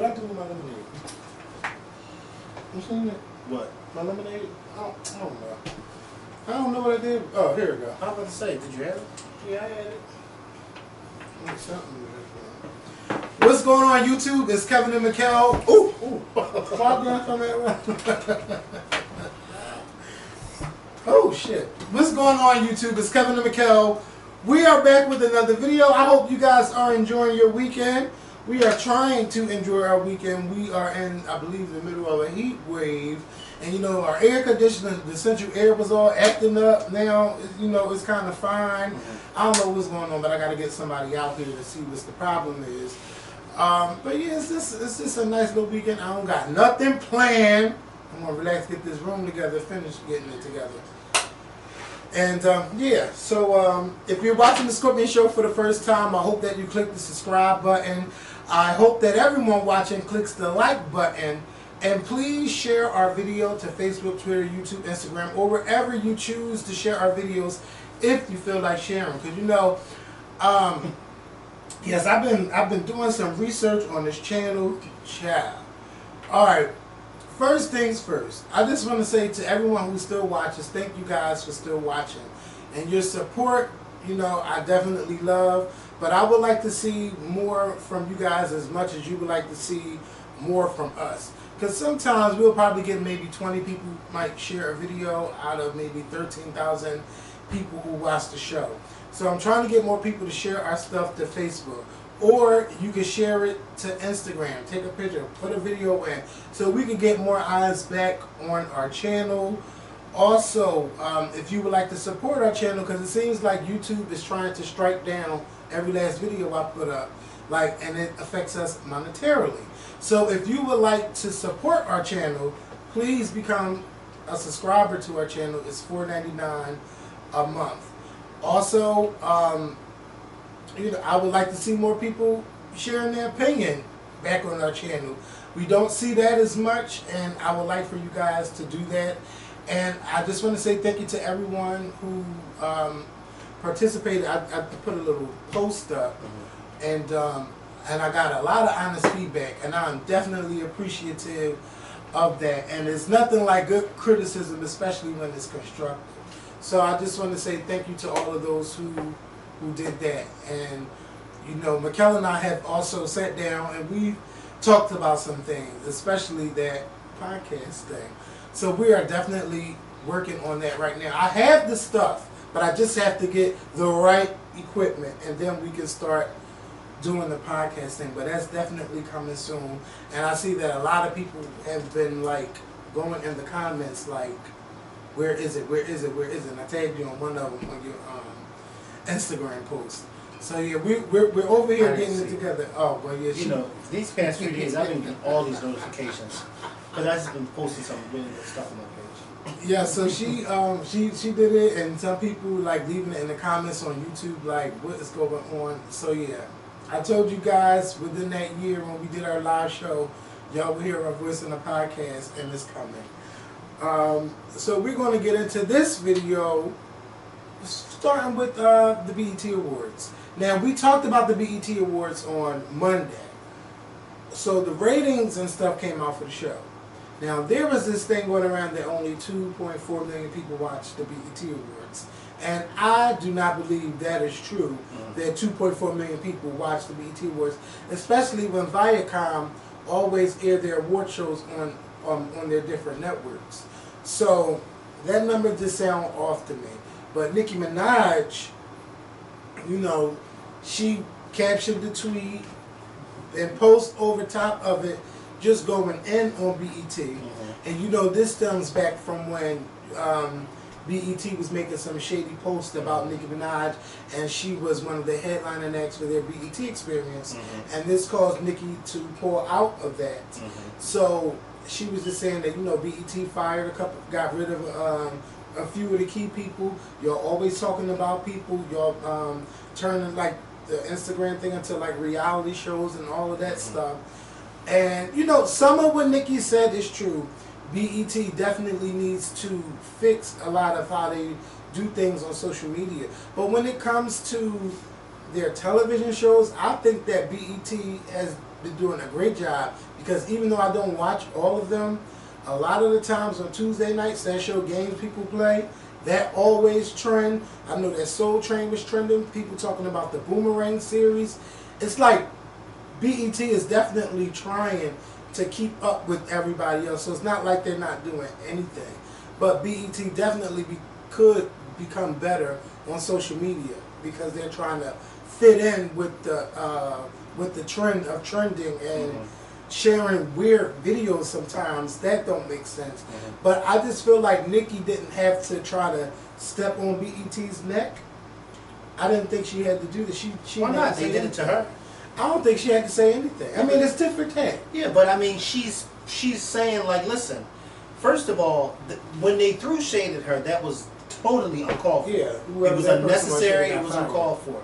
What I do with my lemonade? You seen it? What? My lemonade? I don't know. I don't know what I did. Oh, here we go. I was about to say, did you have it? Yeah, I had it. Like something with it. What's going on YouTube? It's Kevin and Mikkel. Ooh, fog down from that. Oh shit. What's going on YouTube? It's Kevin and Mikkel. We are back with another video. I hope you guys are enjoying your weekend. We are trying to enjoy our weekend. We are in, I believe, the middle of a heat wave. And you know, our air conditioner, the central air was all acting up. Now, you know, it's kind of fine. I don't know what's going on, but I got to get somebody out here to see what the problem is. But yeah, it's just a nice little weekend. I don't got nothing planned. I'm going to relax, get this room together, finish getting it together. And yeah, so if you're watching the Scorpion Show for the first time, I hope that you click the subscribe button. I hope that everyone watching clicks the like button. And please share our video to Facebook, Twitter, YouTube, Instagram, or wherever you choose to share our videos if you feel like sharing. Because you know, yes, I've been doing some research on this channel. Child. All right. First things first, I just want to say to everyone who still watches, thank you guys for still watching. And your support, you know, I definitely love. But I would like to see more from you guys as much as you would like to see more from us. Because sometimes we'll probably get maybe 20 people might share a video out of maybe 13,000 people who watch the show. So I'm trying to get more people to share our stuff to Facebook. Or you can share it to Instagram. Take a picture, put a video in, so we can get more eyes back on our channel. Also, if you would like to support our channel, because it seems like YouTube is trying to strike down every last video I put up, and it affects us monetarily. So if you would like to support our channel, please become a subscriber to our channel. It's $4.99 a month. Also, you know, I would like to see more people sharing their opinion back on our channel. We don't see that as much, and I would like for you guys to do that. And I just want to say thank you to everyone who participated. I put a little post up, and I got a lot of honest feedback, and I'm definitely appreciative of that. And it's nothing like good criticism, especially when it's constructive. So I just want to say thank you to all of those who did that. And you know, Mikkel and I have also sat down and we've talked about some things, especially that podcast thing. So we are definitely working on that right now. I have the stuff, but I just have to get the right equipment, and then we can start doing the podcast thing. But that's definitely coming soon. And I see that a lot of people have been like going in the comments like, where is it, where is it, where is it? And I tagged you on one of them on your Instagram post. So yeah, we're over here getting it together. Oh well, yeah. You know, these past few days I've been getting all these notifications because I've just been posting some really good stuff on my page. Yeah, so she did it, and some people like leaving it in the comments on YouTube like, what is going on? So yeah, I told you guys within that year when we did our live show, y'all will hear our voice in the podcast, and it's coming. So we're going to get into this video, starting with the BET Awards. Now, we talked about the BET Awards on Monday. So the ratings and stuff came out for the show. Now, there was this thing going around that only 2.4 million people watched the BET Awards. And I do not believe that is true, that 2.4 million people watched the BET Awards, especially when Viacom always air their award shows on their different networks. So that number just sounds off to me. But Nicki MInaj, you know, she captured the tweet and post over top of it, just going in on BET. And you know, this stems back from when BET was making some shady posts about Nicki Minaj, and she was one of the headlining acts for their BET experience. And this caused Nicki to pull out of that. So she was just saying that, you know, BET fired got rid of a few of the key people. You're always talking about people. Y'all turning like the Instagram thing into like reality shows and all of that stuff. And you know, some of what Nicki said is true. BET definitely needs to fix a lot of how they do things on social media. But when it comes to their television shows, I think that BET has been doing a great job because even though I don't watch all of them, a lot of the times on Tuesday nights that show games people play, that always trend. I know that Soul Train was trending. People talking about the Boomerang series. It's like BET is definitely trying to keep up with everybody else. So it's not like they're not doing anything. But BET definitely could become better on social media because they're trying to fit in with the trend of trending and sharing weird videos sometimes that don't make sense. But I just feel like Nicki didn't have to try to step on BET's neck. I didn't think she had to do this. She Why not? They did it to her. I don't think she had to say anything. I mean, it's different thing. Yeah, but I mean, she's saying like, listen. First of all, when they threw shade at her, that was totally uncalled for. Yeah, it was unnecessary. It was uncalled for.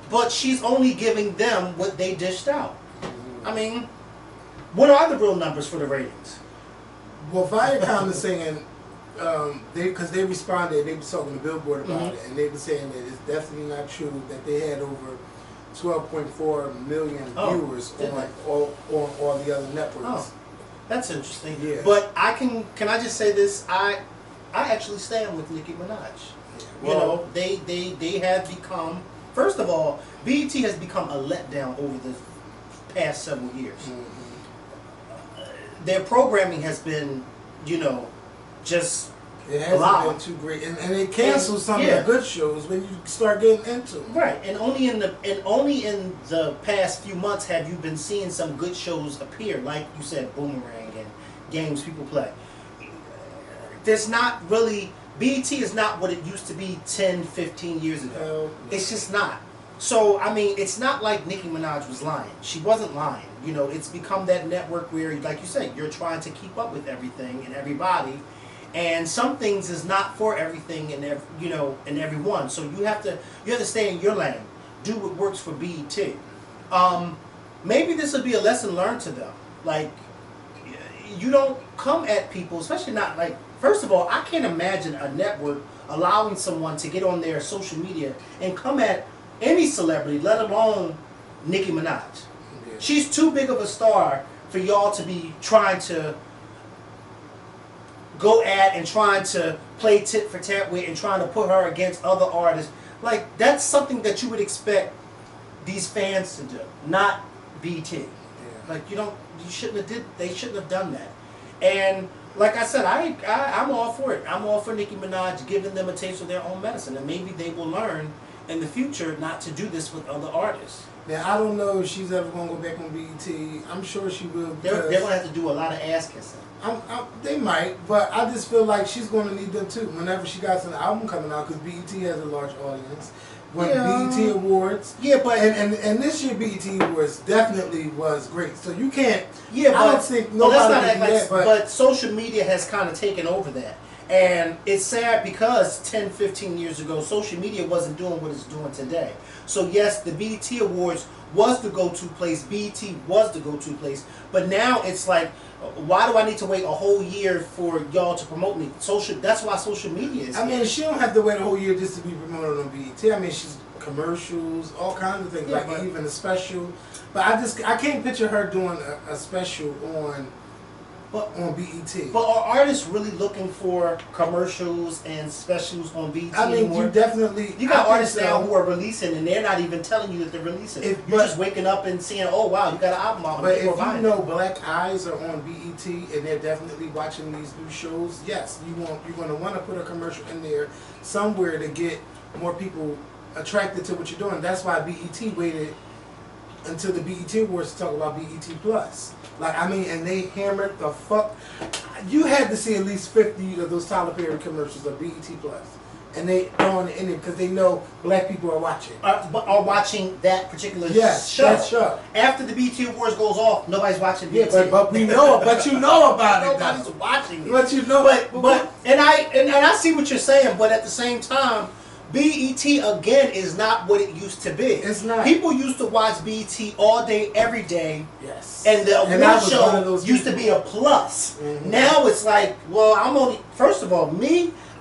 But she's only giving them what they dished out. I mean, what are the real numbers for the ratings? Well, Viacom is saying because they responded, they were talking to Billboard about it, and they were saying that it's definitely not true that they had over 12.4 million viewers on all the other networks. Oh, that's interesting. Yeah. But can I just say this? I actually stand with Nicki Minaj. Yeah. You know, they have become, first of all, BET has become a letdown over the past several years. Their programming has been, you know, just it hasn't been too great, and they cancel some of the good shows when you start getting into them. Right, and only in the past few months have you been seeing some good shows appear, like you said, Boomerang and games people play. There's not really, BET is not what it used to be 10, 15 years ago. It's just not. So, I mean, it's not like Nicki Minaj was lying. She wasn't lying. You know, it's become that network where, like you said, you're trying to keep up with everything and everybody. And some things is not for everything and everyone. So you have to stay in your lane. Do what works for BET. Maybe this will be a lesson learned to them. Like, you don't come at people, especially not like, first of all, I can't imagine a network allowing someone to get on their social media and come at any celebrity, let alone Nicki Minaj. Yeah. She's too big of a star for y'all to be trying to go at and trying to play tit for tat with and trying to put her against other artists. Like, that's something that you would expect these fans to do, not BT. Yeah. Like, they shouldn't have done that. And like I said, I'm all for it. I'm all for Nicki Minaj giving them a taste of their own medicine, and maybe they will learn in the future not to do this with other artists. Now, I don't know if she's ever going to go back on BET. I'm sure she will. They're going to have to do a lot of ass kissing. They might, but I just feel like she's going to need them too. Whenever she got an album coming out, because BET has a large audience. When BET Awards, but and this year BET Awards definitely was great. So you can't. Yeah, but I don't think nobody can do that. But social media has kind of taken over that. And it's sad because 10, 15 years ago, social media wasn't doing what it's doing today. So yes, the BET Awards was the go-to place. BET was the go-to place. But now it's like, why do I need to wait a whole year for y'all to promote me? That's why social media is. I mean, she don't have to wait a whole year just to be promoted on BET. I mean, she's commercials, all kinds of things, like even a special. But I can't picture her doing a special on BET. But are artists really looking for commercials and specials on BET I mean, anymore? you got artists now who are releasing and they're not even telling you that they're releasing. You're just waking up and seeing, oh wow, you got an album out. But if you know Black Eyes are on BET and they're definitely watching these new shows, yes, you're going to want to put a commercial in there somewhere to get more people attracted to what you're doing. That's why BET waited until the BET Awards to talk about BET Plus. Like, I mean, and they hammered the fuck. You had to see at least 50 of those Tyler Perry commercials of BET Plus. And they throwing it in there because they know black people are watching. Are watching that particular show. That show. After the BET Awards goes off, nobody's watching BET. Yeah, but we know, but you know about it. Nobody's watching it. But you know, and I see what you're saying, but at the same time, BET again is not what it used to be. It's not. People used to watch BET all day, every day. Yes. And the award show used to be a plus. Mm-hmm. Now it's like, well, first of all,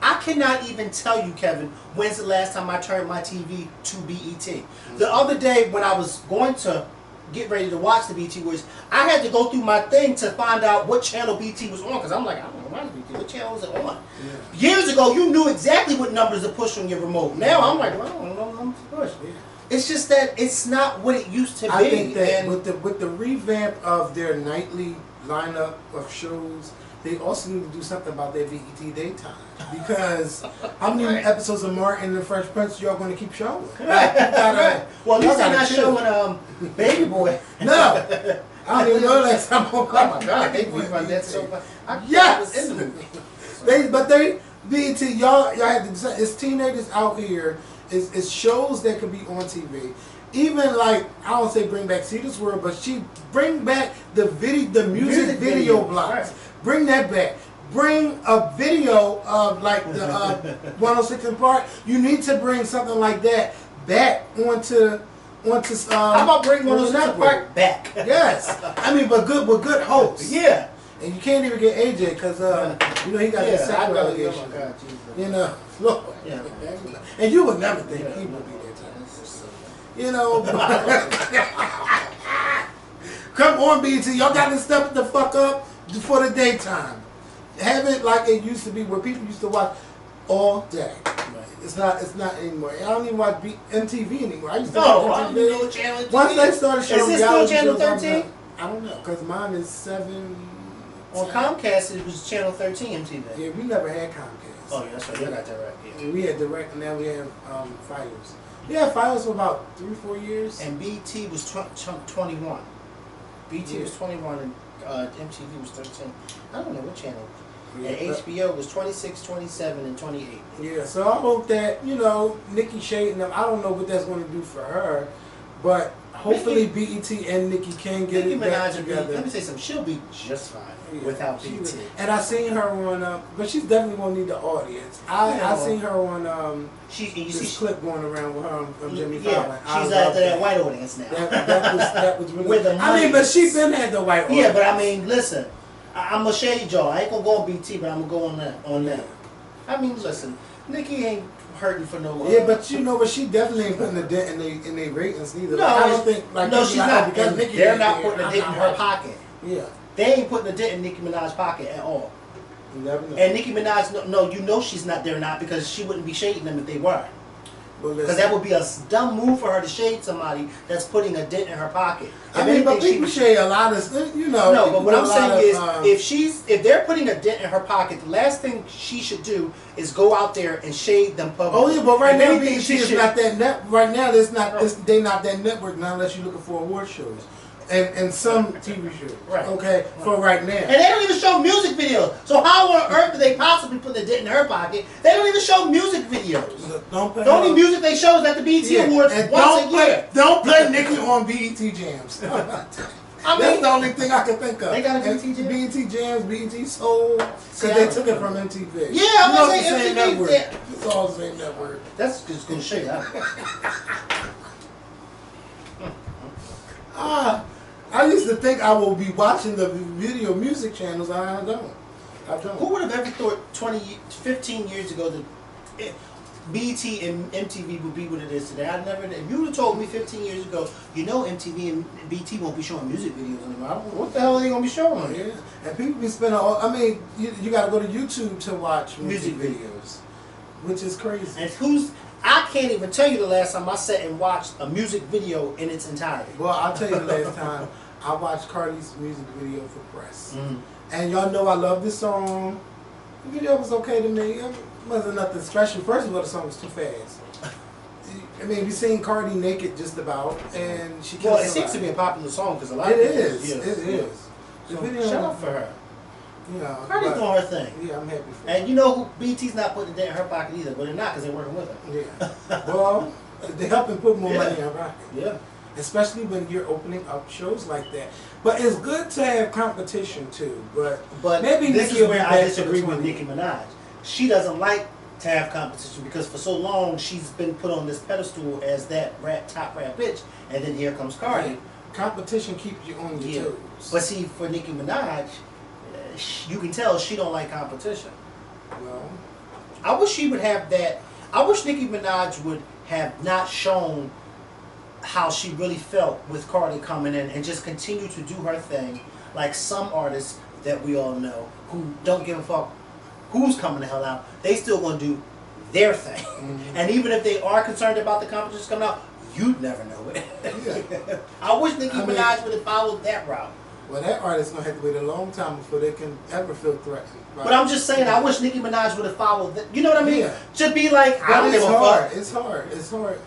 I cannot even tell you, Kevin, when's the last time I turned my TV to BET. The other day when I was going to get ready to watch the BET Awards, I had to go through my thing to find out what channel BET was on, because I'm like, I don't know why BET, what channel is it on? Yeah. Years ago, you knew exactly what numbers to push on your remote. Now I'm like, well, I don't know what numbers to push. Yeah. It's just that it's not what it used to be. I think that with the revamp of their nightly lineup of shows, they also need to do something about their BET daytime. Because how many episodes of Martin and the Fresh Prince y'all going to keep showing? Right. Well, at least they're not showing Baby Boy. No. I don't even know that time. Oh my God, they rerun that so much. Yes. In the movie. BET, y'all had to decide. It's teenagers out here. It's shows that could be on TV. Even like, I don't say bring back See This World, but she bring back the music video blocks. Right. Bring that back. Bring a video of like the 106 in Park. You need to bring something like that back onto. How about bring 106 in Park back? Yes, I mean, but with good hosts. Yeah. And you can't even get AJ because you know he got this sexual allegation. Oh my God, Jesus. You know, look. Yeah. And you would never think he would be there. You know, come on, BET, y'all got to step the fuck up for the daytime. Have it like it used to be, where people used to watch all day. Right. It's not anymore. I don't even watch MTV anymore. I used to watch MTV. Once they started showing, is this still Channel 13? I don't know, because mine is 7. On Comcast, it was Channel 13 MTV. Yeah, we never had Comcast. Oh, yeah, that's right. You got Direct. Yeah. We had Direct, and now we have Fios. Yeah, Fios for about 3-4 years. And BT was 21. BT was 21 and MTV was 13. I don't know what channel. Yeah, and HBO was 26, 27, and 28. Yeah, so I hope that, you know, Nicki shading them. I don't know what that's going to do for her, but hopefully BET and Nicki can get it back together. Let me say something. She'll be just fine without BET. And I seen her on, but she's definitely going to need the audience. I seen her on this clip going around with her on Jimmy Fallon. She's at that white audience now. That was really. I mean, but she been had the white audience. Yeah, but I mean, listen. I'm gonna shade y'all. I ain't gonna go on BT, but I'm gonna go on that. I mean, listen, Nicki ain't hurting for no. Yeah, but you know, but she definitely ain't putting a dent in their ratings neither. No, I don't think she's not because they're not putting a dent in her pocket. Yeah, they ain't putting a dent in Nicki Minaj's pocket at all. You never know. And Nicki Minaj, no, you know she's not there not because she wouldn't be shading them if they were. Because that would be a dumb move for her to shade somebody that's putting a dent in her pocket. I mean, but people shade a lot of, you know. No, but what I'm saying is, if they're putting a dent in her pocket, the last thing she should do is go out there and shade them publicly. Oh yeah, but right now BET is not that net. Right now, there's not. They not that network now unless you're looking for award shows. And some TV shows, okay, for right now. And they don't even show music videos. So how on earth do they possibly put the dent in her pocket? They don't even show music videos. The only music they show is at the BET Awards once a year. Don't play Nicki on BET Jams. That's the only thing I can think of. They got a BET Jams? BET Jams, BET Soul, because they took it from MTV. Yeah, I'm going to say MTV. It's all the same network. That's just going to show you. I used to think I will be watching the video music channels, and I don't. Who would have ever thought 15 years ago that BET and MTV would be what it is today? If you would have told me 15 years ago, you know MTV and BET won't be showing music videos anymore. I don't know what the hell are they going to be showing? Yeah, and people be spending I mean, you got to go to YouTube to watch music videos, which is crazy. And I can't even tell you the last time I sat and watched a music video in its entirety. Well, I'll tell you the last time I watched Cardi's music video for Press. And y'all know I love this song. The video was okay to me. It wasn't nothing special. First of all, the song was too fast. I mean, we've seen Cardi naked just about, and she Well, it seems to be a popular song because a lot of people... It is. The video, shout out for her. You know, Cardi's doing her thing. Yeah, I'm happy for her. And you know who BT's not putting a dent in her pocket either, but they're not because they're working with her. Yeah. Well, they helping put more money in her pocket. Yeah. Especially when you're opening up shows like that. But it's good to have competition too. But maybe this Nicki is where I disagree with Nicki Minaj. She doesn't like to have competition because for so long she's been put on this pedestal as that top rap bitch, and then here comes Cardi. Right. Competition keeps you on your toes. But see, for Nicki Minaj, you can tell she don't like competition. Well, I wish she would have that. I wish Nicki Minaj would have not shown how she really felt with Cardi coming in and just continue to do her thing like some artists that we all know who don't give a fuck who's coming the hell out. They still gonna do their thing. Mm-hmm. And even if they are concerned about the competition coming out, you'd never know it. Yeah. I wish Nicki Minaj would have followed that route. Well, that artist's gonna have to wait a long time before they can ever feel threatened. Right? But I'm just saying, I wish Nicki Minaj would have followed that. You know what I mean? Yeah. To be like, I don't give a fuck. It's hard. It's hard.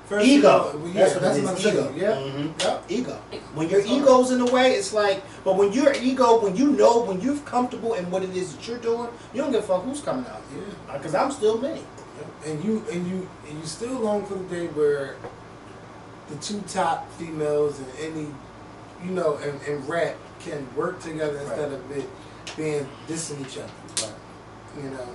First ego. That's what it is. Ego. Yeah. Mm-hmm. Yep. Ego. When your ego's in the way, it's like. But when your ego, when you know, when you're comfortable in what it is that you're doing, you don't give a fuck who's coming out. Yeah. Because I'm still me. Yeah. And you still long for the day where the two top females in any, you know, and rap can work together instead of it being dissing each other. Right. You know.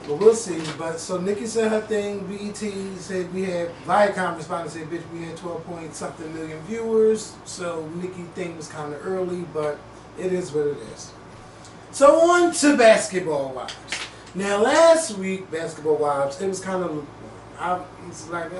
But we'll see. But so Nicki said her thing. BET said we had Viacom responded, said, "Bitch, we had 12-point-something million viewers." So Nicki thing was kind of early, but it is what it is. So on to Basketball Wives. Now last week, Basketball Wives, it was kind of, I was like,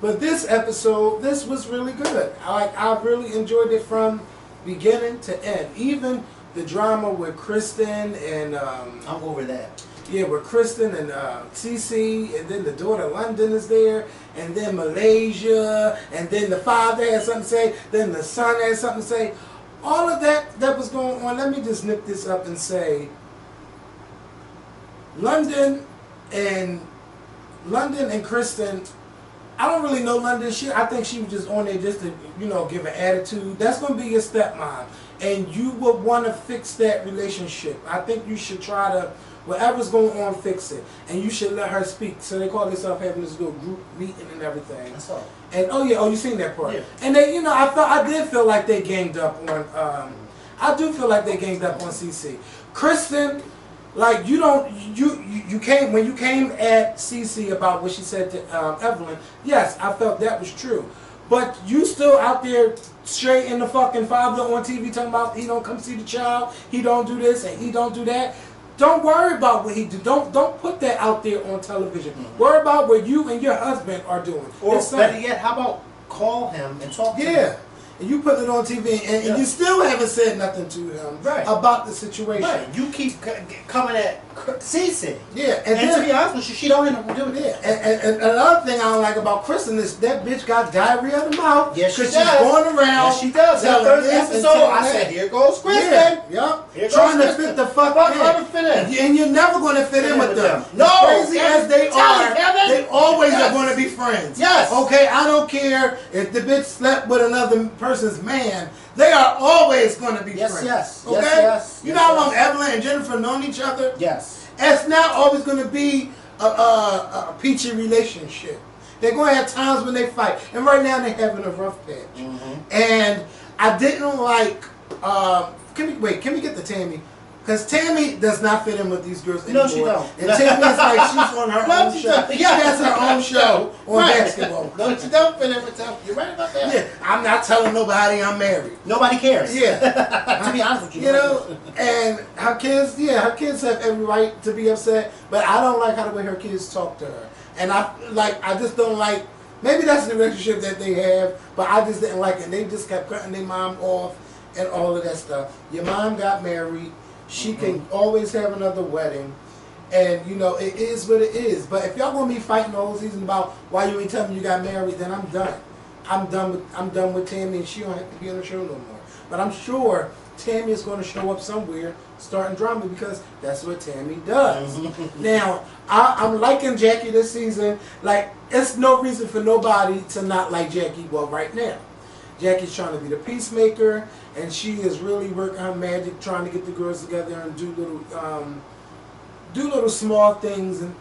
but this episode, this was really good. I really enjoyed it from beginning to end. Even the drama with Kristen and I'm over that. Yeah, with Kristen and Cece, and then the daughter London is there, and then Malaysia, and then the father has something to say, then the son has something to say. All of that was going on. Let me just nip this up and say, London and Kristen, I don't really know London. I think she was just on there just to, you know, give an attitude. That's going to be your stepmom, and you would want to fix that relationship. I think you should try to, whatever's going on, fix it. And you should let her speak. So they call themselves having this little group meeting and everything. That's all. And you seen that part. Yeah. And they, you know, I did feel like they ganged up on, I do feel like they ganged up on CC. Kristen, like, you came, when you came at CC about what she said to Evelyn, yes, I felt that was true. But you still out there straight in the fucking father on TV talking about he don't come see the child, he don't do this and he don't do that. Don't worry about what he do. Don't put that out there on television. Mm-hmm. Worry about what you and your husband are doing. Or better yet, how about call him and talk to him? Yeah. And you put it on TV and you still haven't said nothing to him about the situation. Right. You keep coming at Cece. Yeah. And then, to be honest with you, she don't have nothing to do with it. And another thing I don't like about Kristen is that bitch got diarrhea in the mouth. Yes, she does. She's going around. Yes, she does. That first episode, I said, here goes Kristen. Yeah. Yep. Trying to fit the fuck in. And you're never going to fit in with them. No. As crazy as they are, they always are going to be friends. Yes. Okay, I don't care if the bitch slept with another person's man. They are always going to be friends. Yes. Okay? Yes. You know how long Evelyn and Jennifer known each other? Yes. It's not always going to be a peachy relationship. They're going to have times when they fight. And right now they're having a rough patch. Mm-hmm. And I didn't like... Can we get the Tammy? Because Tammy does not fit in with these girls anymore. No, she don't. And Tammy's like she's on her own show. She has her own show on basketball. No, she don't fit in with them. You're right about that. Yeah, I'm not telling nobody I'm married. Nobody cares. Yeah. To be honest with you. You know, and her kids have every right to be upset, but I don't like how the way her kids talk to her. And I just don't like, maybe that's the relationship that they have, but I just didn't like it. And they just kept cutting their mom off and all of that stuff. Your mom got married. She can always have another wedding, and you know it is what it is. But if y'all gonna be fighting the whole season about why you ain't telling me you got married, then I'm done. I'm done with Tammy, and she don't have to be on the show no more. But I'm sure Tammy is gonna show up somewhere, starting drama because that's what Tammy does. Now I'm liking Jackie this season. Like it's no reason for nobody to not like Jackie. Well, right now, Jackie's trying to be the peacemaker. And she is really working her magic, trying to get the girls together and do little small things, and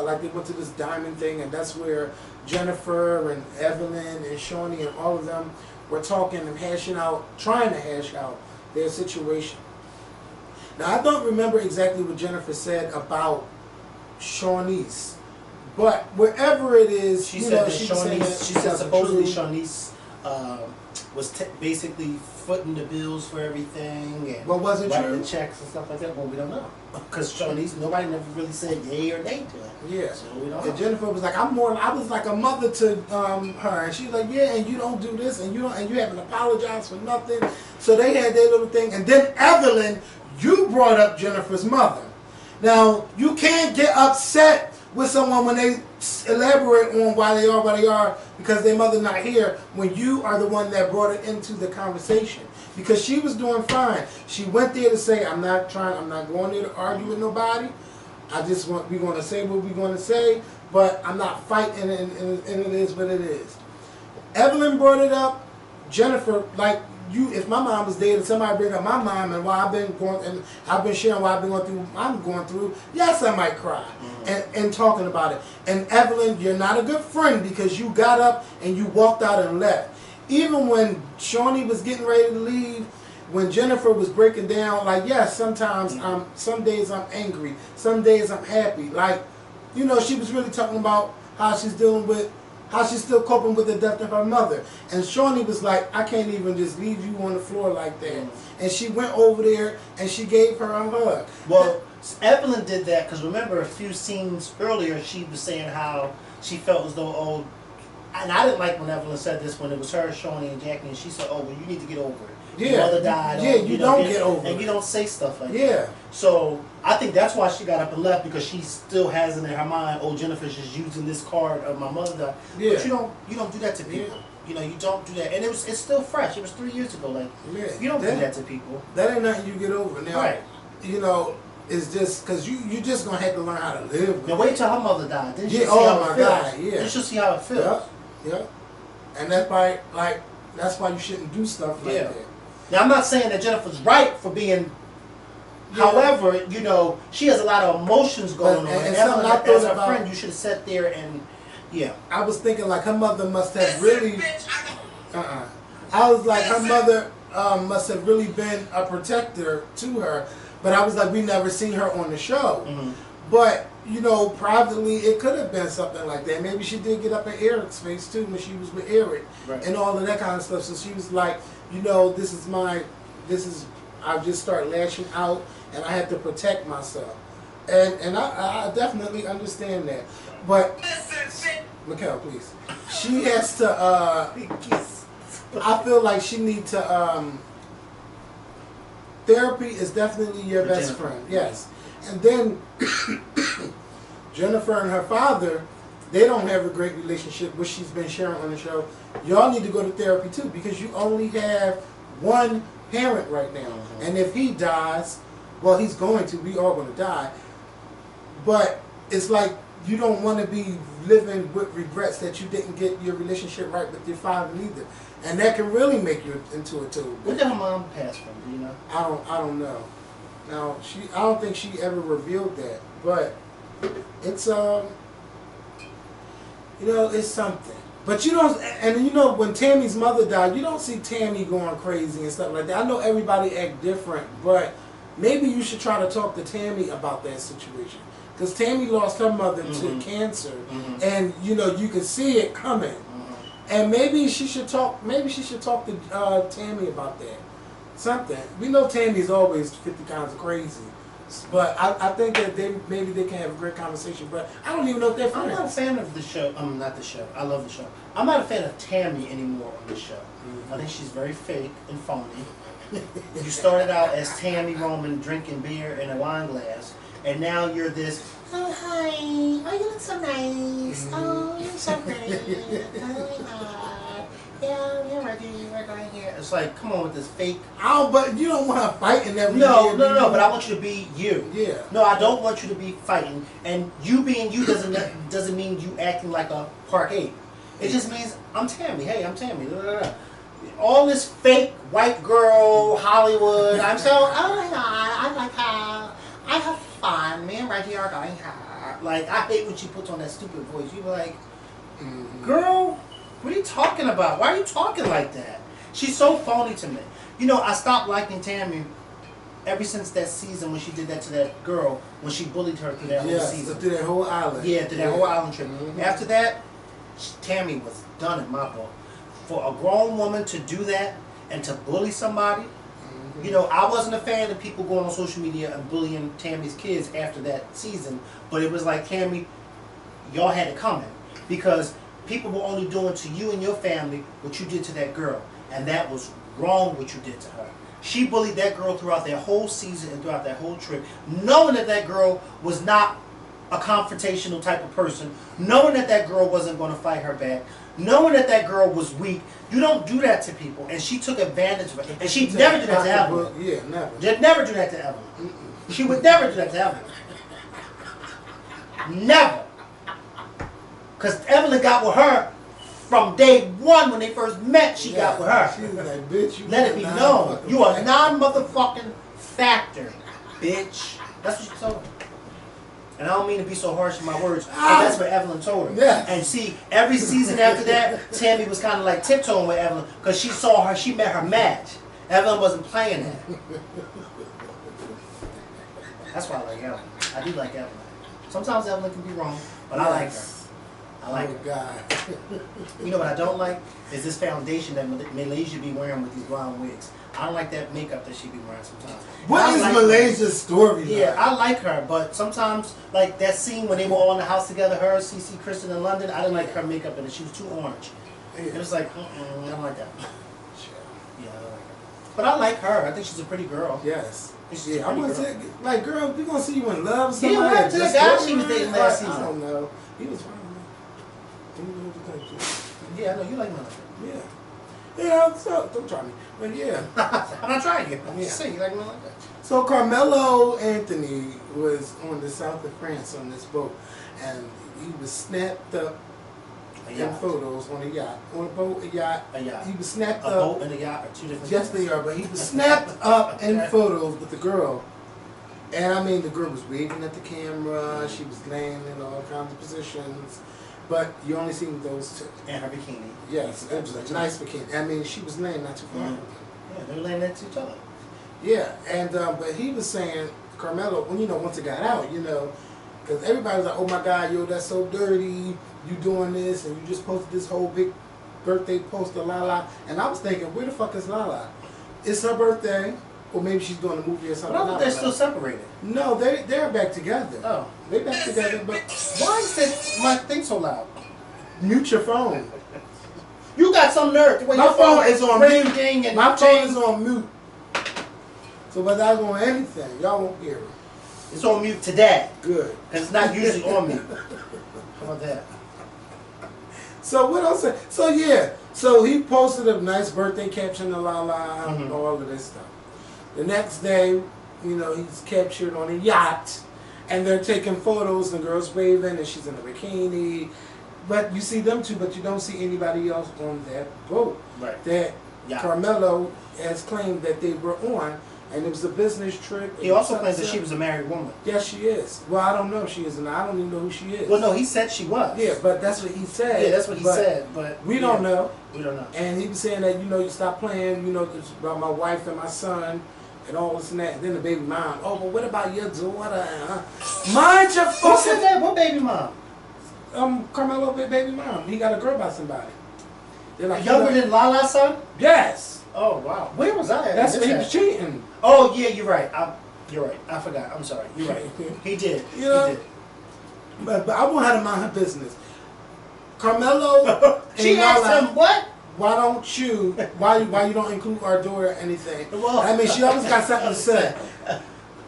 like they went to this diamond thing, and that's where Jennifer and Evelyn and Shawnee and all of them were talking and trying to hash out their situation. Now I don't remember exactly what Jennifer said about Shawnee's, but wherever it is, she said supposedly Shawnee's was basically footing the bills for everything and But was it writing true? the checks and stuff like that. Well, we don't know because Shawnee's nobody never really said yay or nay to it. Yeah. So we don't And know. Jennifer was like, I was like a mother to her, and she's like, yeah, and you don't do this, and you haven't apologized for nothing. So they had their little thing, and then Evelyn, you brought up Jennifer's mother. Now you can't get upset with someone when they elaborate on why they are because their mother not here when you are the one that brought it into the conversation. Because she was doing fine. She went there to say, I'm not going there to argue with nobody. We're going to say what we're going to say, but I'm not fighting, and it is what it is. Evelyn brought it up. Jennifer, like you, if my mom was dead and somebody bring up my mom and why I've been sharing what I'm going through, yes, I might cry and talking about it. And Evelyn, you're not a good friend because you got up and you walked out and left. Even when Shawnee was getting ready to leave, when Jennifer was breaking down, like, yes, sometimes some days I'm angry, some days I'm happy. Like, you know, she was really talking about how she's still coping with the death of her mother. And Shawnee was like, I can't even just leave you on the floor like that. And she went over there and she gave her a hug. Well, Evelyn did that because remember a few scenes earlier she was saying how she felt as though, and I didn't like when Evelyn said this when it was her, Shawnee, and Jackie, and she said, well, you need to get over it. Yeah. Your mother died. Yeah, you don't get over it. And you don't say stuff like that. Yeah. So I think that's why she got up and left because she still has it in her mind, Jennifer's just using this card of my mother died. Yeah. But you don't do that to people. Yeah. You know, you don't do that. And it's still fresh. It was 3 years ago. Like, you don't do that to people. That ain't nothing you get over. Now, right. You know, it's just because you just going to have to learn how to live with Now, wait till her mother died. Then she'll see oh how my it feels. God, yeah. Then she'll see how it feels. Yeah. And that's why you shouldn't do stuff like that. Now, I'm not saying that Jennifer's right for being. Yeah. However, you know, she has a lot of emotions going on. And as a friend, you should have sat there and, I was thinking like her mother must have really. I was like her mother must have really been a protector to her, but I was like we never seen her on the show. But you know, privately it could have been something like that. Maybe she did get up in Eric's face too when she was with Eric and all of that kind of stuff. So she was like, you know, I just start lashing out and I have to protect myself. And I definitely understand that. But Mikhail, please. She has to I feel like she need to therapy is definitely your best friend. Yes. And then Jennifer and her father, they don't have a great relationship, which she's been sharing on the show. Y'all need to go to therapy too because you only have one parent right now. And if he dies, well, he's going to. We all going to die. But it's like you don't want to be living with regrets that you didn't get your relationship right with your father either. And that can really make you into it too. When did her mom pass from? Do you know? I don't know. Now I don't think she ever revealed that, but it's you know, it's something. But you don't, and you know, when Tammy's mother died, you don't see Tammy going crazy and stuff like that. I know everybody act different, but maybe you should try to talk to Tammy about that situation. Because Tammy lost her mother to cancer, and you know, you could see it coming. And maybe she should talk. Maybe she should talk to Tammy about that. Something. We know Tammy's always 50 kinds of crazy, but I think that maybe they can have a great conversation. But I don't even know if they're friends. I'm not a fan of the show. Not the show. I love the show. I'm not a fan of Tammy anymore on the show. I think she's very fake and phony. You started out as Tammy Roman drinking beer in a wine glass, and now you're this. Oh hi! Oh, you look so nice. Oh, you're so pretty. Oh my God. Yeah, we're ready. We're going here. It's like, come on with this fake. But you don't want to fight in every No. But I want you to be you. Yeah. No, I don't want you to be fighting. And you being you doesn't mean you acting like a park ape. It just means I'm Tammy. Hey, I'm Tammy. All this fake white girl Hollywood. I'm so. Oh my God! I like how I have fun. Me and Reggie are going here. Like I hate when she puts on that stupid voice. You be like, girl. What are you talking about? Why are you talking like that? She's so phony to me. You know, I stopped liking Tammy ever since that season when she did that to that girl, when she bullied her through that whole season. Through that whole island. Yeah, through that whole island trip. After that, Tammy was done in my book. for a grown woman to do that and to bully somebody, you know, I wasn't a fan of people going on social media and bullying Tammy's kids after that season, but it was like, Tammy, y'all had it coming, because people were only doing to you and your family what you did to that girl, and that was wrong what you did to her. She bullied that girl throughout that whole season and throughout that whole trip, knowing that that girl was not a confrontational type of person, knowing that that girl wasn't going to fight her back, knowing that that girl was weak. You don't do that to people, and she took advantage of it. And she'd never do that to Evelyn. Yeah, never. She'd never do that to Evelyn. She would never do that to Evelyn. Never. Because Evelyn got with her from day one when they first met. She got with her. She was like, bitch, you let it be known. You are non-motherfucking factor, bitch. That's what she told her. And I don't mean to be so harsh in my words, but that's what Evelyn told her. Yeah. And see, every season after that, Tammy was kind of like tiptoeing with Evelyn because she saw her, she met her match. Evelyn wasn't playing that. That's why I like Evelyn. I do like Evelyn. Sometimes Evelyn can be wrong, but I like her. I like her. God. You know what I don't like? Is this foundation that Malaysia be wearing with these blonde wigs. I don't like that makeup that she be wearing sometimes. What is Malaysia's story? Yeah, I like her, but sometimes, like that scene when they were all in the house together, her, CeCe, Kristen, in London, I didn't like her makeup and she was too orange. It was like, I don't like that. Yeah, I don't like her. But I like her. I think she's a pretty girl. Yes. Yeah, I'm gonna say, like, girl, we gonna see you in love. Somebody. Yeah, what happened to the guy she was dating last season? I don't know. He was fine. Yeah, I know you like Melanie. Yeah. Yeah, so don't try me. But yeah. I'm not trying you. I'm Yeah. just saying you like Melanie. So Carmelo Anthony was on the south of France on this boat, and he was snapped up in photos on a yacht. On a boat, a yacht. A yacht. He was snapped up. A boat and a yacht are two different Yes, things. they are, but he was snapped up in photos with the girl. And I mean, the girl was waving at the camera, she was laying in all kinds of positions, but you only seen those two. And her bikini. Yes, it was a nice bikini. I mean, she was laying not too far from him. Yeah, they were laying next to each other. Yeah, and but he was saying, Carmelo, when once it got out, because everybody was like, oh my God, yo, that's so dirty, you doing this, and you just posted this whole big birthday post of Lala, and I was thinking, where the fuck is Lala? It's her birthday. Or maybe she's doing a movie or something. But I thought they're still separated. No, they're back together. Oh. They're back together, but why is that my thing so loud? Mute your phone. You got some nerve. My phone is on mute. And My phone is on mute. So whether I go on anything, y'all won't hear it. It's on mute today. Good. And it's not usually on mute. How about that? So what else? So yeah. So he posted a nice birthday caption to Lala and all of this stuff. The next day, he's captured on a yacht, and they're taking photos, and the girl's waving, and she's in a bikini. But you see them two, but you don't see anybody else on that boat. Right. That Carmelo has claimed that they were on, and it was a business trip. He also claims that she was a married woman. Yes, she is. Well, I don't know if she is, and I don't even know who she is. Well, no, he said she was. Yeah, but that's what he said. Yeah, that's what he said, but we don't know. We don't know. And he was saying that, you stop playing, about my wife and my son, and all this and that. And then the baby mom, oh, well, what about your daughter? Mind your fucking... Who said that? What baby mom? Carmelo baby mom. He got a girl by somebody. They're like, younger than Lala's son? Yes. Oh, wow. Where was I at? That's when he was cheating. Oh, yeah, you're right. You're right. I forgot. I'm sorry. You're right. He did. He did. But I want her to mind her business. Carmelo she asked him, what? Why don't you, why you don't include our daughter or anything? Well, I mean, she always got something to say.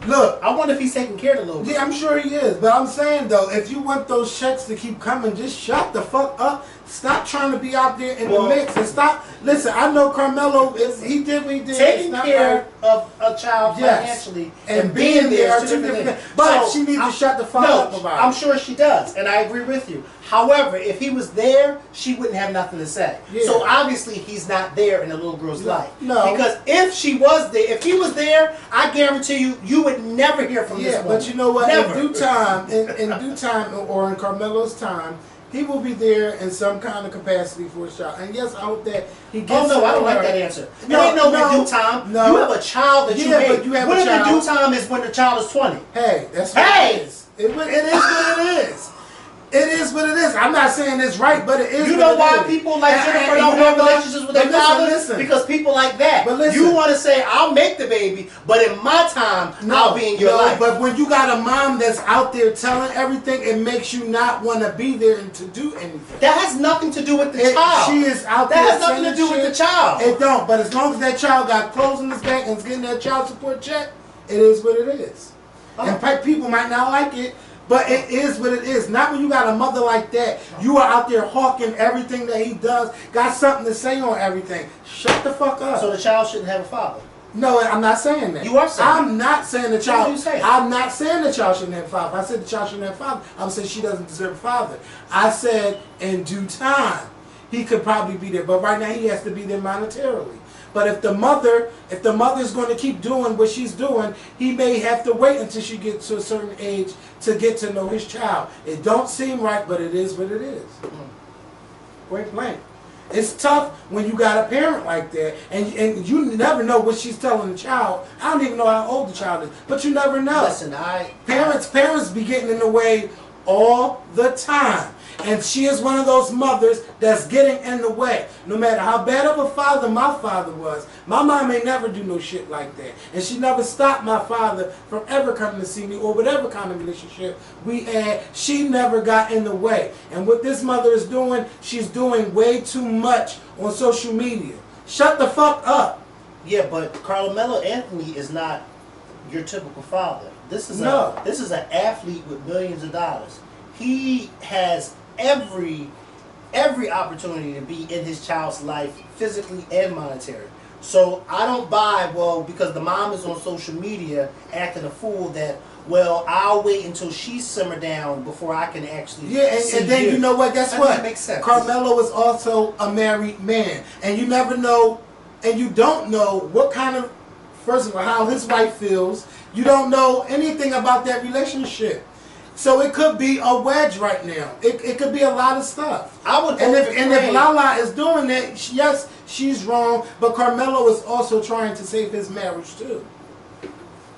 Look. I wonder if he's taking care of the little bit. Yeah, I'm sure he is. But I'm saying, though, if you want those checks to keep coming, just shut the fuck up. Stop trying to be out there in the mix and stop. Listen, I know Carmelo, he did what he did. Taking care of a child financially and being there are two different things. But she needs to shut the fuck up about it. I'm sure she does, and I agree with you. However, if he was there, she wouldn't have nothing to say. Yeah. So obviously he's not there in the little girl's life. No. Because if she was there, if he was there, I guarantee you would never hear from this woman. But you know what? Never. In due time, or in Carmelo's time, he will be there in some kind of capacity for a child. And yes, I hope that he gets. Oh no, I don't like that answer. No, ain't no due time. No. You have a child that you made. But you have when a child. The due time is when the child is 20. Hey, that's what it is. It is what it is. It is what it is. I'm not saying it's right, but it is. You what know it why is. people like And- Jennifer and don't you know have what? relationships with their But listen, fathers? listen. Because people like that. But listen. You want to say, I'll make the baby, but in my time, I'll be in your life. But when you got a mom that's out there telling everything, it makes you not want to be there and to do anything. That has nothing to do with the child. She is out that there. has nothing to do with the child. It don't. But as long as that child got clothes in his back and is getting that child support check, it is what it is. And people might not like it, but it is what it is. Not when you got a mother like that. You are out there hawking everything that he does. Got something to say on everything. Shut the fuck up. So the child shouldn't have a father. No, I'm not saying that. You are saying I'm not saying the child. What are you saying? I'm not saying the child shouldn't have a father. I said the child shouldn't have a father. I'm saying she doesn't deserve a father. I said in due time he could probably be there, but right now he has to be there monetarily. But if the mother's going to keep doing what she's doing, he may have to wait until she gets to a certain age to get to know his child. It don't seem right, but it is what it is. Point blank. It's tough when you got a parent like that, and you never know what she's telling the child. I don't even know how old the child is, but you never know. Listen, Parents be getting in the way all the time. And she is one of those mothers that's getting in the way. No matter how bad of a father my father was, my mom may never do no shit like that. And she never stopped my father from ever coming to see me or whatever kind of relationship we had. She never got in the way. And what this mother is doing, she's doing way too much on social media. Shut the fuck up. Yeah, but Carmelo Anthony is not your typical father. This is an athlete with millions of dollars. He has every opportunity to be in his child's life, physically and monetary. So I don't buy, well, because the mom is on social media acting a fool, that, well, I'll wait until she's simmered down before I can actually and then you know what, guess that what? doesn't make sense. Carmelo is also a married man. And you never know, and you don't know what kind of, first of all, how his wife feels. You don't know anything about that relationship. So it could be a wedge right now. It could be a lot of stuff. If Lala is doing that, yes, she's wrong. But Carmelo is also trying to save his marriage too.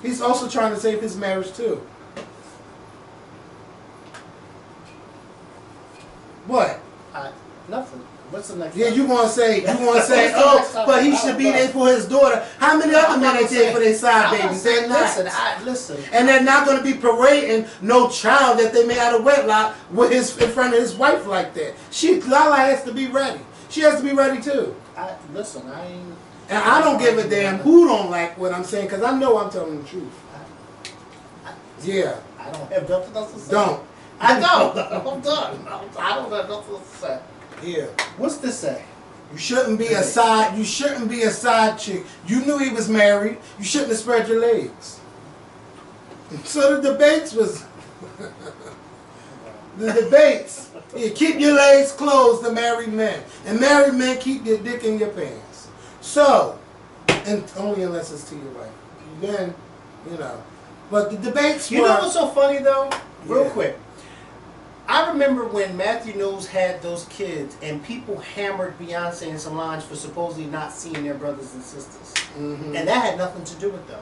He's also trying to save his marriage too. What? Nothing. What's the next? Yeah, you gonna say, oh, but he should be there for his daughter. How many other men they take for their side babies? They're not. Listen. And they're not going to be parading no child that they made out of wedlock with in front of his wife like that. Lala has to be ready. She has to be ready too. I ain't. And I don't give a damn who don't like what I'm saying, because I know I'm telling the truth. Yeah. I don't have nothing else to say. Don't. I don't. I'm done. I don't have nothing else to say. Yeah. What's this say? You shouldn't be a side. You shouldn't be a side chick. You knew he was married. You shouldn't have spread your legs. So the debates was the debates. Yeah, keep your legs closed to married men, and married men keep your dick in your pants. So, and only unless it's to your wife. Then, you know. But the debates. You know what's so funny though? Real Yeah. quick. I remember when Matthew Knowles had those kids and people hammered Beyonce and Solange for supposedly not seeing their brothers and sisters. Mm-hmm. And that had nothing to do with them.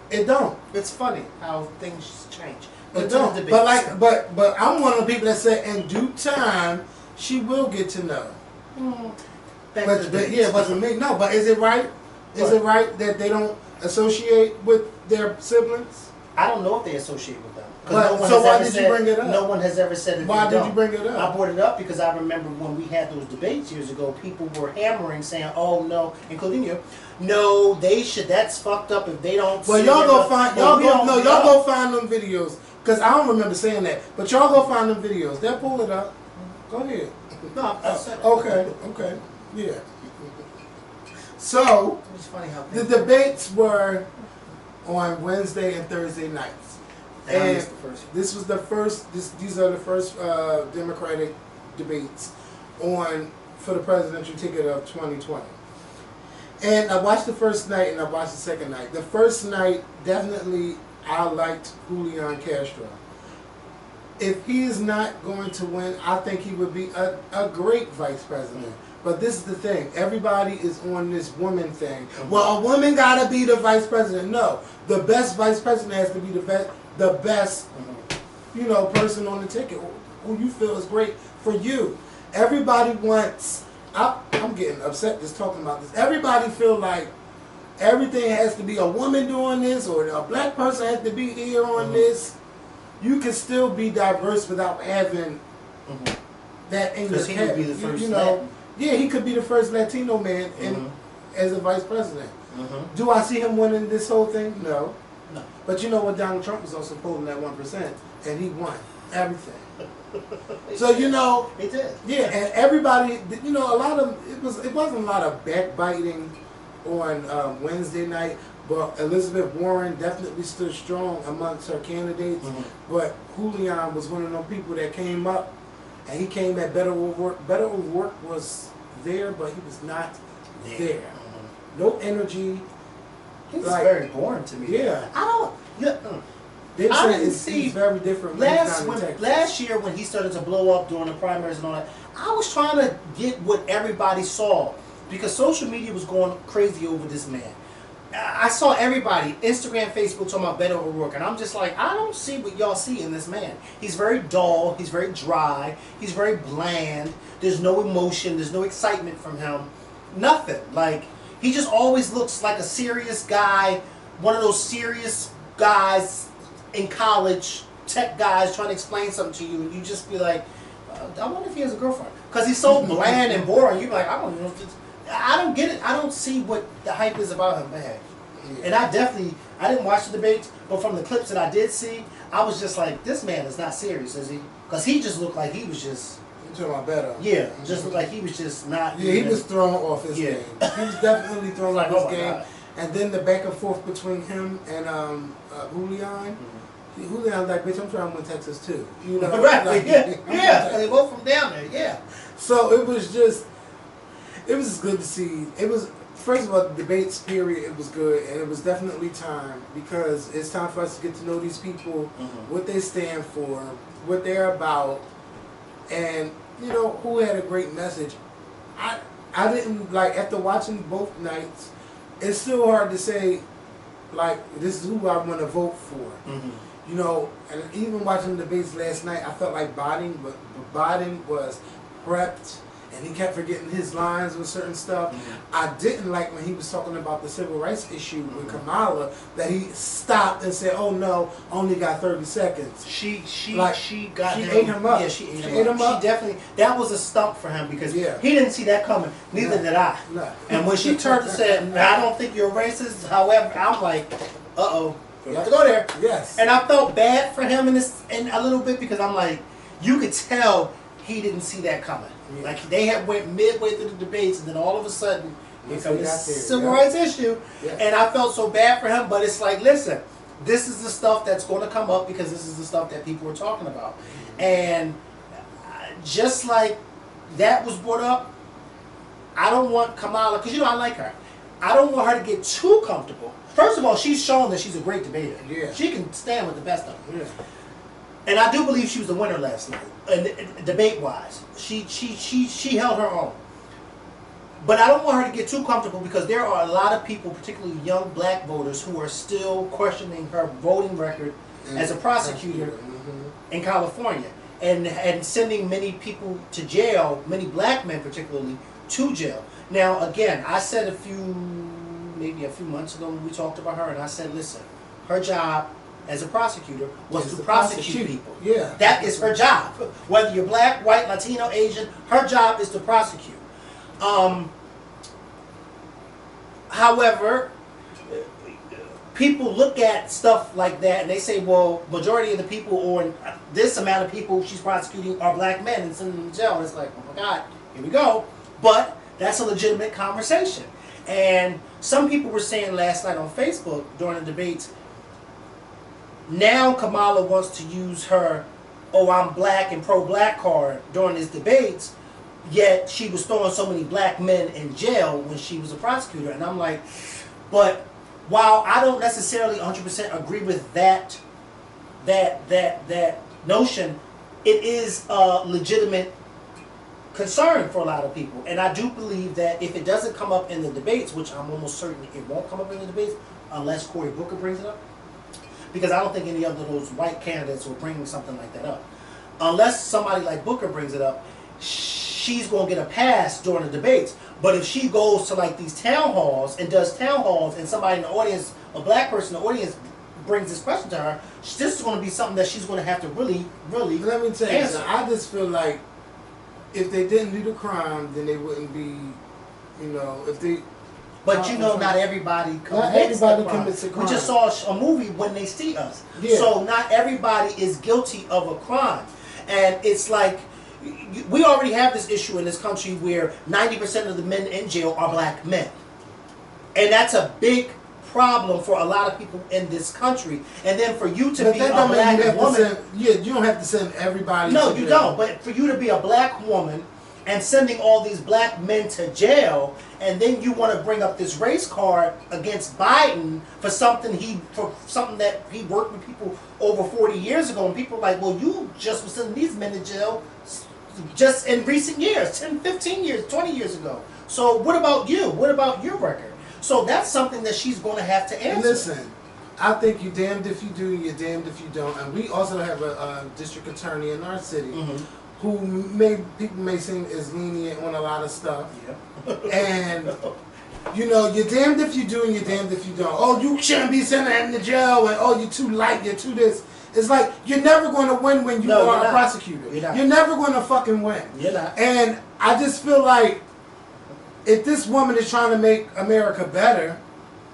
It don't. It's funny how things change. It don't. But I'm one of the people that say in due time she will get to know. But for me, no. But is it right? Is it right that they don't associate with their siblings? I don't know if they associate with them. So why did you bring it up? No one has ever said it. Why did you bring it up? I brought it up because I remember when we had those debates years ago, people were hammering, saying, "Oh no," including you. No, they should. That's fucked up if they don't. Well, y'all go find go find them videos, because I don't remember saying that. But y'all go find them videos. They'll pull it up. Go ahead. No, I said it. Okay, yeah. So It's funny how the debates were on Wednesday and Thursday nights. And this was the first. These are the first Democratic debates for the presidential ticket of 2020. And I watched the first night and I watched the second night. The first night, definitely, I liked Julian Castro. If he is not going to win, I think he would be a great vice president. But this is the thing. Everybody is on this woman thing. Well, a woman got to be the vice president. No. The best vice president has to be the best, person on the ticket. who you feel is great for you. Everybody wants. I'm getting upset just talking about this. Everybody feel like everything has to be a woman doing this or a black person has to be here on this. You can still be diverse without having that in your he would be the first Latin. Yeah, he could be the first Latino man as a vice president. Do I see him winning this whole thing? No. No. But you know what? Donald Trump was also pulling that 1%, and he won everything. So you know, he did. Yeah, and everybody, you know, a lot of it wasn't a lot of backbiting on Wednesday night, but Elizabeth Warren definitely stood strong amongst her candidates. But Julian was one of those people that came up, and he came at Better O'Rourke. Better O'Rourke was there, but he was not there. No energy. He's very boring to me. Yeah, I don't. I didn't see he's very different. Last year when he started to blow up during the primaries and all that, I was trying to get what everybody saw because social media was going crazy over this man. I saw everybody, Instagram, Facebook, talking about Beto O'Rourke, and I'm just like, I don't see what y'all see in this man. He's very dull, he's very dry, he's very bland, there's no emotion, there's no excitement from him, nothing. Like, he just always looks like a serious guy, one of those serious guys in college, tech guys trying to explain something to you, and you just be like, I wonder if he has a girlfriend. Because he's so bland and boring, you're like, I don't know if it's, I don't get it. I don't see what the hype is about him, man. Yeah. And I didn't watch the debates, but from the clips that I did see, I was just like, this man is not serious, is he? Because he just looked like he was just... You're talking about Beto. Yeah, just looked like he was just not... Yeah, he was thrown off his game. He was definitely thrown off his game. God. And then the back and forth between him and Julian. Julian's like, bitch, I'm trying to win Texas too. You know? Right, like, yeah. They both from down there, yeah. So it was just good to see. It was, first of all, the debates period, it was good, and it was definitely time, because it's time for us to get to know these people, what they stand for, what they're about, and, you know, who had a great message. I didn't, like, after watching both nights, it's still hard to say, like, this is who I want to vote for. You know, and even watching the debates last night, I felt like Biden was prepped, and he kept forgetting his lines with certain stuff. I didn't like when he was talking about the civil rights issue with Kamala, that he stopped and said, "Oh no, only got 30 seconds." She ate him up. Yeah, she ate him up. She definitely, that was a stump for him because he didn't see that coming. Neither did I. No. And when she turned and said, "I don't think you're racist," however, I'm like, "Uh-oh, you have to go there." Yes. And I felt bad for him in a little bit, because I'm like, you could tell he didn't see that coming. Yeah. Like, they had went midway through the debates, and then all of a sudden, here comes this civil rights issue, and I felt so bad for him. But it's like, listen, this is the stuff that's going to come up, because this is the stuff that people are talking about. And just like that was brought up, I don't want Kamala, because, you know, I like her. I don't want her to get too comfortable. First of all, she's shown that she's a great debater. Yeah. She can stand with the best of them. Yeah. And I do believe she was the winner last night, debate-wise. She held her own. But I don't want her to get too comfortable, because there are a lot of people, particularly young black voters, who are still questioning her voting record as a prosecutor in California, and sending many people to jail, many black men particularly, to jail. Now, again, I said maybe a few months ago when we talked about her, and I said, listen, her job as a prosecutor was to prosecute people. Yeah. That is her job. Whether you're black, white, Latino, Asian, her job is to prosecute. However, people look at stuff like that and they say, well, majority of the people, or this amount of people she's prosecuting, are black men, and sending them to jail. And it's like, oh my God, here we go. But that's a legitimate conversation. And some people were saying last night on Facebook during the debates, now Kamala wants to use her, oh, I'm black and pro-black card during these debates, yet she was throwing so many black men in jail when she was a prosecutor. And I'm like, but while I don't necessarily 100% agree with that notion, it is a legitimate concern for a lot of people. And I do believe that if it doesn't come up in the debates, which I'm almost certain it won't come up in the debates unless Cory Booker brings it up, because I don't think any of those white candidates will bring something like that up. unless somebody like Booker brings it up, she's going to get a pass during the debates. But if she goes to like these town halls and does town halls, and somebody in the audience, a black person in the audience, brings this question to her, this is going to be something that she's going to have to really Let me tell you, answer. I just feel like if they didn't do the crime, then they wouldn't be, if they. But not everybody commits Not everybody a crime. commits a crime. We just saw a movie, When They See Us. Yeah. So not everybody is guilty of a crime. And it's like, we already have this issue in this country where 90% of the men in jail are black men. And that's a big problem for a lot of people in this country. And then for you to be a black woman... you don't have to send everybody No, to you jail. don't. But for you to be a black woman and sending all these black men to jail, and then you want to bring up this race card against Biden for something that he worked with people over 40 years ago, and people are like, well, you just were sending these men to jail just in recent years, 10, 15 years, 20 years ago. So what about you? What about your record? So that's something that she's going to have to answer. Listen, I think you're damned if you do, you're damned if you don't. And we also have a district attorney in our city who people may seem as lenient on a lot of stuff. Yeah. And, you're damned if you do and you're damned if you don't. Oh, you shouldn't be sending him to jail, and oh, you're too light, you're too this. It's like, you're never going to win when you are a prosecutor. You're never going to fucking win. You're not. And I just feel like, if this woman is trying to make America better,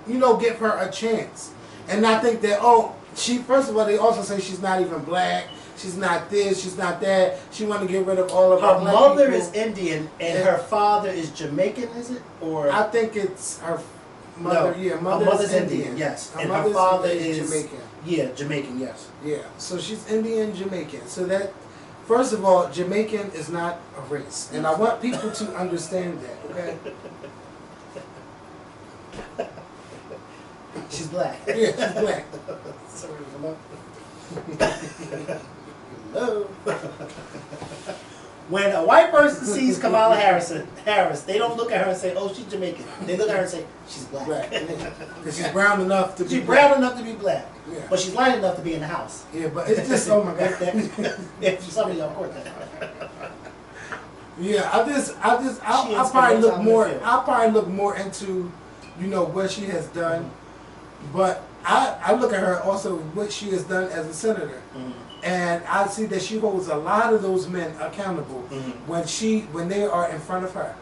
give her a chance. And not think that, first of all, they also say she's not even black, she's not this, she's not that, she want to get rid of all of her black mother people. is Indian and her father is Jamaican, is it? Or I think it's her mother, her mother's Indian, yes. Her and mother's her father is Jamaican. Yeah, Jamaican, yes. Yeah, so she's Indian, Jamaican. So that, first of all, Jamaican is not a race. And I want people to understand that, okay? She's black. Yeah, she's black. Sorry, hello. When a white person sees Kamala Harris, they don't look at her and say, "Oh, she's Jamaican." They look at her and say, "She's black." Because she's brown enough to be She's black. brown enough to be black. Yeah. But she's light enough to be in the house. Yeah, but it's just, oh my God. If some of y'all caught that. Yeah, I'll probably look more into, what she has done. But I look at her also what she has done as a senator. And I see that she holds a lot of those men accountable when they are in front of her.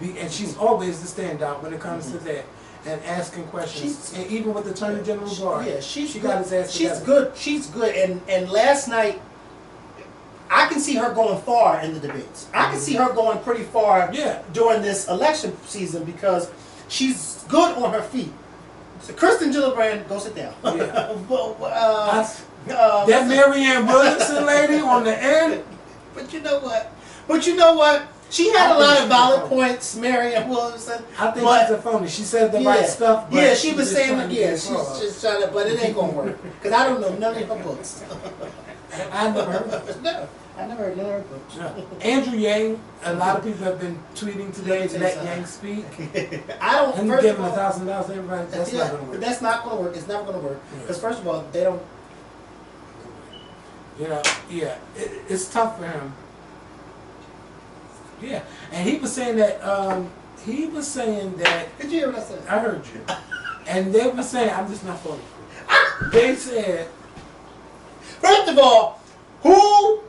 And she's always the standout when it comes to that and asking questions. And even with the Attorney General Barr, she got his ass together. She's good. And last night, I can see her going far in the debates. I can see her going pretty far during this election season because she's good on her feet. So Kristen Gillibrand, go sit down. Yeah. That Marianne Williamson lady on the end. But you know what? She had a lot of valid points, Marianne Williamson. I think she's a phony. She said the right stuff. But yeah, she was saying she's just trying to, but it ain't gonna work because I don't know none of her books. I never heard of it. No, I never heard none of her books. No. Andrew Yang, a lot of people have been tweeting today to let Yang speak. I don't. And first giving of all, $1,000 to everybody. That's not gonna work. That's not gonna work. It's never gonna work because first of all, they don't. It's tough for him. Yeah, and he was saying that. Did you hear what I said? I heard you. And they were saying, I'm just not falling for it. They said, first of all, who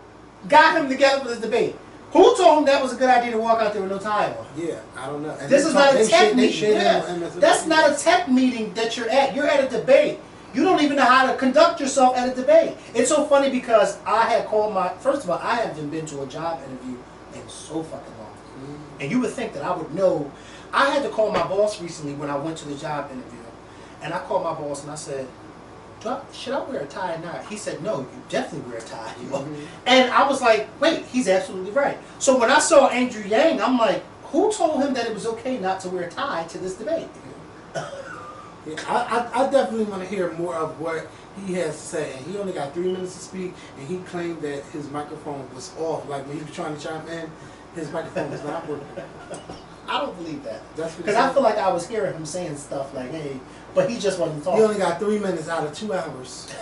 got him together for this debate? Who told him that was a good idea to walk out there with no tie on? Yeah, I don't know. And this is not a tech meeting. Yeah. That's not a tech meeting that you're at. You're at a debate. You don't even know how to conduct yourself at a debate. It's so funny because I had called first of all, I haven't been to a job interview in so fucking long. And you would think that I would know. I had to call my boss recently when I went to the job interview. And I called my boss and I said, should I wear a tie or not? He said, no, you definitely wear a tie. And I was like, wait, he's absolutely right. So when I saw Andrew Yang, I'm like, who told him that it was okay not to wear a tie to this debate? Yeah, I definitely want to hear more of what he has to say. And he only got 3 minutes to speak, and he claimed that his microphone was off. Like when he was trying to chime in, his microphone was not working. I don't believe that. Because I feel like I was hearing him saying stuff like, hey, but he just wasn't talking. He only got 3 minutes out of 2 hours.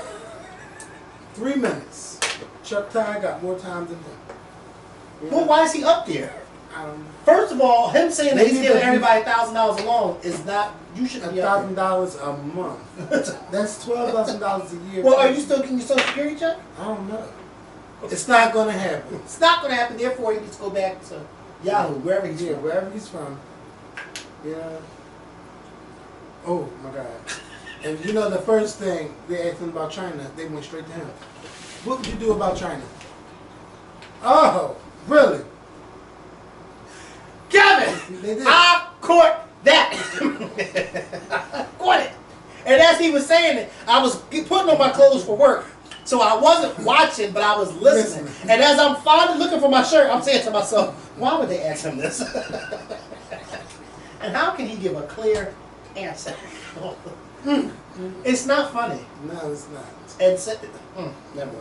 3 minutes. Chuck Ty got more time than him. You know? Well, why is he up there? I don't know. First of all, him saying that he's Maybe giving everybody $1,000 alone is not. You shouldn't be up there. $1,000 a month. That's $12,000 a year. Well, are you still getting your Social Security check? I don't know. It's not gonna happen. It's not going to happen. Therefore, he needs to go back to Yahoo, wherever he's from. Wherever he's from. Yeah. Oh my God. And you know the first thing they asked him about China, they went straight to him. What would you do about China? Oh, really? Kevin, They did. I caught that. I caught it. And as he was saying it, I was putting on my clothes for work. So I wasn't watching, but I was listening. And as I'm finally looking for my shirt, I'm saying to myself, why would they ask him this? And how can he give a clear answer? It's not funny. No, it's not. And never.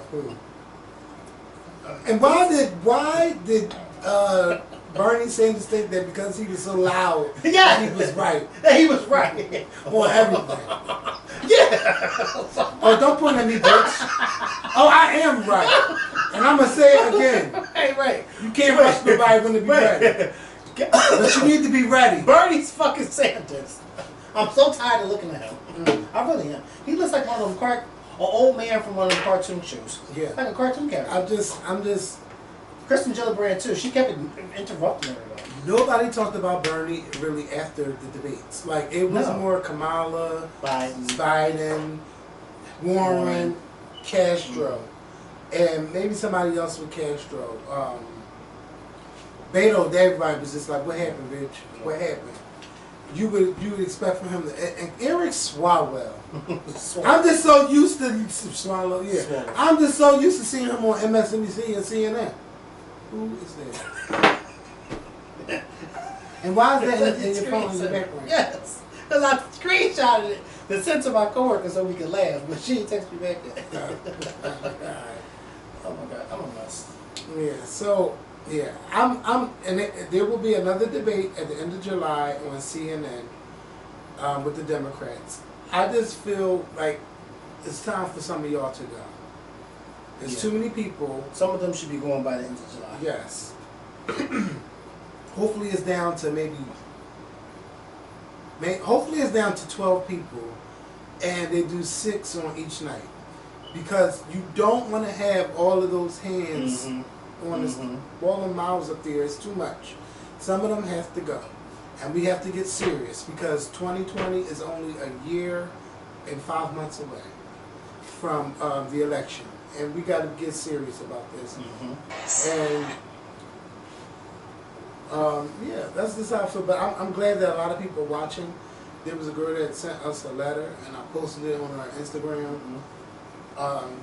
And why did Bernie Sanders think that because he was so loud, Yeah, he was right That he was right on everything? Yeah. Oh, don't point at me, bitch. Oh, I am right. And I'm going to say it again. Hey, right. You can't rush nobody when to be ready. But you need to be ready. Bernie's fucking Sanders. I'm so tired of looking at him. I really am. He looks like one of them an old man from one of the cartoon shows. Yeah. Like a cartoon character. I'm just. Kristen Gillibrand too. She kept interrupting everybody. Nobody talked about Bernie really after the debates. Like it was more Kamala, Biden, Warren, Castro, and maybe somebody else with Castro. Beto, everybody was just like, "What happened, bitch? What happened?" You would expect from him to, and Eric Swalwell. I'm just so used to Swalwell. Yeah, Swalwell. I'm just so used to seeing him on MSNBC and CNN. Who is that? And why is that in your phone in the background? Yes, because I screenshotted it to send to my coworker so we could laugh, but she didn't text me back yet. Oh my God, I'm a mess. Yeah. So yeah, there will be another debate at the end of July on CNN with the Democrats. I just feel like it's time for some of y'all to go. There's too many people. Some of them should be going by the end of July. Yes. Hopefully it's down to hopefully it's down to 12 people, and they do 6 on each night, because you don't want to have all of those hands on this, all the mouths up there. It's too much. Some of them have to go, and we have to get serious, because 2020 is only a year and 5 months away from the election. And we got to get serious about this. And yeah, that's just how I feel. But I'm glad that a lot of people are watching. There was a girl that sent us a letter, and I posted it on our Instagram.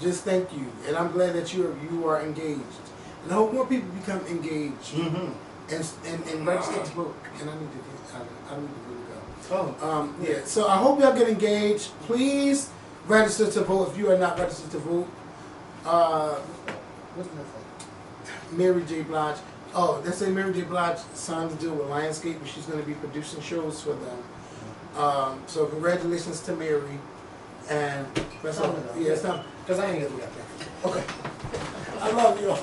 Just thank you, and I'm glad that you are engaged. And I hope more people become engaged and register to vote. And I need to really go. Oh. Yeah. So I hope y'all get engaged. Please register to vote if you are not registered to vote. What's that? Mary J. Blige. Oh, they say Mary J. Blige signed a deal with Lionsgate, and she's going to be producing shows for them. So congratulations to Mary. And that's all. Yeah, it's time. Because I ain't going to do that. Okay. I love you all.